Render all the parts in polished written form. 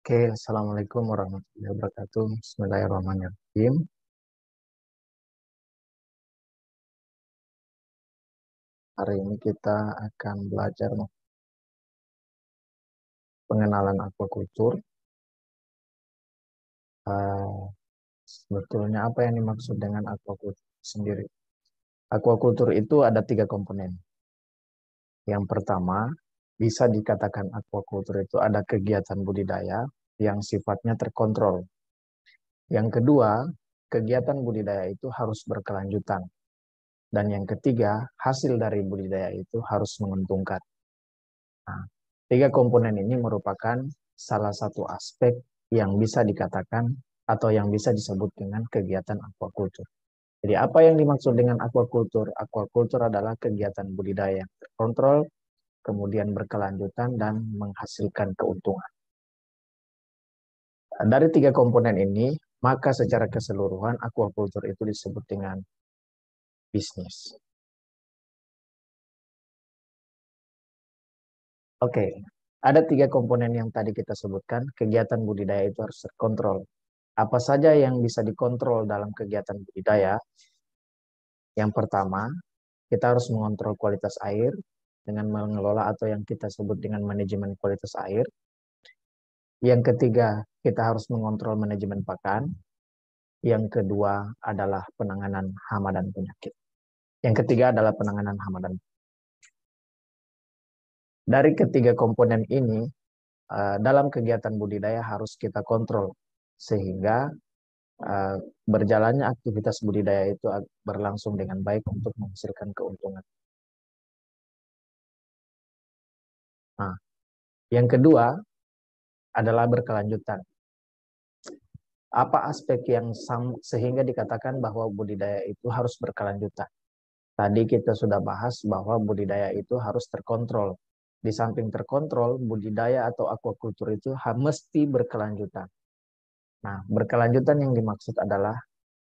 Oke, Assalamualaikum warahmatullahi wabarakatuh. Bismillahirrahmanirrahim. Hari ini kita akan belajar pengenalan aquaculture. Eh, Sebetulnya apa yang dimaksud dengan aquaculture sendiri? Aquaculture itu ada tiga komponen. Yang pertama, bisa dikatakan aquaculture itu ada kegiatan budidaya yang sifatnya terkontrol. Yang kedua, kegiatan budidaya itu harus berkelanjutan. Dan yang ketiga, hasil dari budidaya itu harus menguntungkan. Nah, tiga komponen ini merupakan salah satu aspek yang bisa dikatakan atau yang bisa disebut dengan kegiatan aquaculture. Jadi apa yang dimaksud dengan aquaculture? Aquaculture adalah kegiatan budidaya yang terkontrol, kemudian berkelanjutan dan menghasilkan keuntungan. Dari tiga komponen ini, maka secara keseluruhan aquaculture itu disebut dengan bisnis. Oke, ada tiga komponen yang tadi kita sebutkan. Kegiatan budidaya itu harus terkontrol. Apa saja yang bisa dikontrol dalam kegiatan budidaya? Yang pertama, kita harus mengontrol kualitas air dengan mengelola atau yang kita sebut dengan manajemen kualitas air. Yang ketiga, kita harus mengontrol manajemen pakan. Yang kedua adalah penanganan hama dan penyakit. Yang ketiga adalah penanganan hama dan penyakit. Dari ketiga komponen ini, dalam kegiatan budidaya harus kita kontrol sehingga berjalannya aktivitas budidaya itu berlangsung dengan baik untuk menghasilkan keuntungan. Nah, yang kedua adalah berkelanjutan. Apa aspek yang sehingga dikatakan bahwa budidaya itu harus berkelanjutan? Tadi kita sudah bahas bahwa budidaya itu harus terkontrol. Di samping terkontrol, budidaya atau aquaculture itu mesti berkelanjutan. Nah, berkelanjutan yang dimaksud adalah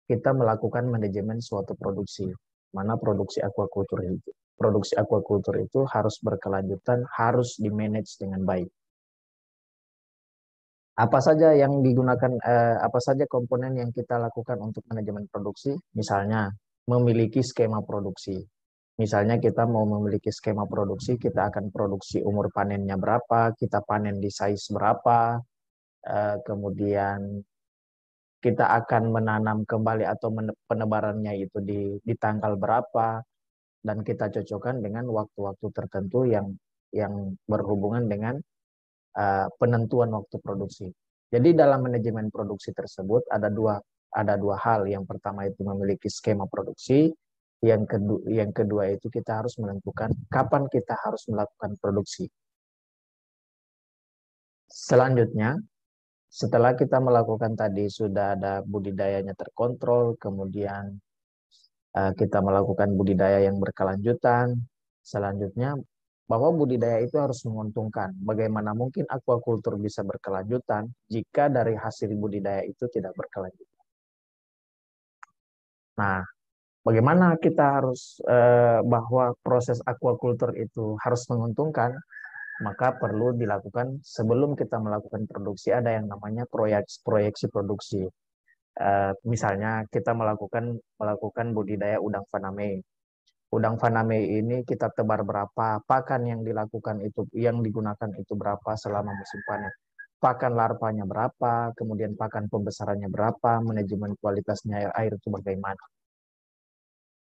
kita melakukan manajemen suatu produksi. Mana produksi aquaculture itu? Produksi aquaculture itu harus berkelanjutan, harus dimanage dengan baik. Apa saja yang digunakan, apa saja komponen yang kita lakukan untuk manajemen produksi? Misalnya, memiliki skema produksi. Misalnya kita mau memiliki skema produksi, kita akan produksi umur panennya berapa, kita panen di size berapa, kemudian kita akan menanam kembali atau penebarannya itu di tanggal berapa, dan kita cocokkan dengan waktu-waktu tertentu yang berhubungan dengan penentuan waktu produksi. Jadi dalam manajemen produksi tersebut ada dua hal. Yang pertama itu memiliki skema produksi, yang kedua itu kita harus menentukan kapan kita harus melakukan produksi. Selanjutnya, setelah kita melakukan tadi sudah ada budidayanya terkontrol, kemudian kita melakukan budidaya yang berkelanjutan. Selanjutnya, bahwa budidaya itu harus menguntungkan. Bagaimana mungkin aquaculture bisa berkelanjutan jika dari hasil budidaya itu tidak berkelanjutan? Nah, bagaimana kita harus bahwa proses aquaculture itu harus menguntungkan? Maka perlu dilakukan sebelum kita melakukan produksi ada yang namanya proyeksi produksi. Misalnya kita melakukan budidaya udang faname. Udang faname ini kita tebar berapa, pakan yang dilakukan itu, yang digunakan itu berapa selama musim panen. Pakan larvanya berapa, kemudian pakan pembesarannya berapa, manajemen kualitasnya air itu bagaimana.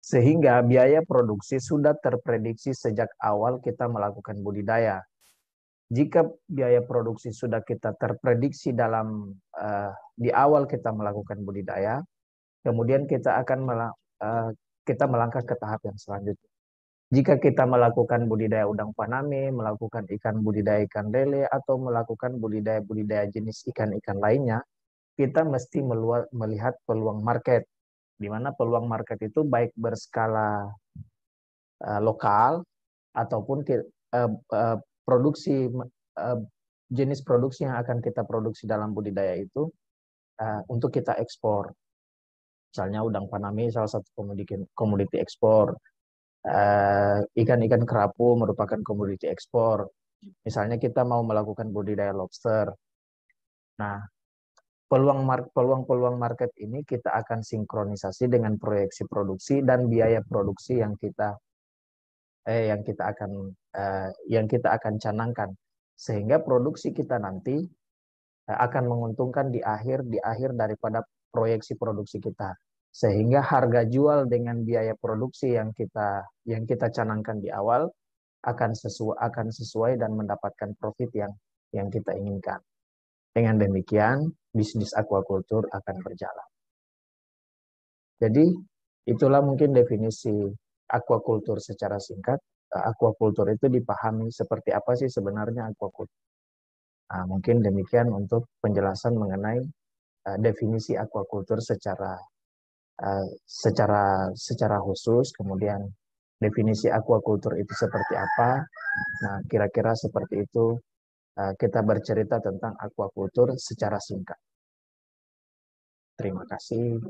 Sehingga biaya produksi sudah terprediksi sejak awal kita melakukan budidaya. Jika biaya produksi sudah kita terprediksi di awal kita melakukan budidaya, kemudian kita melangkah ke tahap yang selanjutnya. Jika kita melakukan budidaya udang faname, melakukan ikan budidaya ikan lele, atau melakukan budidaya-budidaya jenis ikan-ikan lainnya, kita mesti melihat peluang market, di mana peluang market itu baik berskala lokal ataupun produksi uh, jenis produksi yang akan kita produksi dalam budidaya itu untuk kita ekspor. Misalnya udang faname salah satu komoditi ekspor. Ikan-ikan kerapu merupakan komoditi ekspor. Misalnya kita mau melakukan budidaya lobster. Nah, peluang-peluang market ini kita akan sinkronisasi dengan proyeksi produksi dan biaya produksi yang kita akan canangkan, sehingga produksi kita nanti akan menguntungkan di akhir daripada proyeksi produksi kita, sehingga harga jual dengan biaya produksi yang kita canangkan di awal akan sesuai dan mendapatkan profit yang kita inginkan. Dengan demikian, bisnis aquaculture akan berjalan. Jadi, itulah mungkin definisi aquaculture secara singkat. Aquaculture itu dipahami seperti apa sih sebenarnya aquaculture. Nah, mungkin demikian untuk penjelasan mengenai definisi aquaculture secara khusus. Kemudian definisi aquaculture itu seperti apa. Nah, kira-kira seperti itu kita bercerita tentang aquaculture secara singkat. Terima kasih.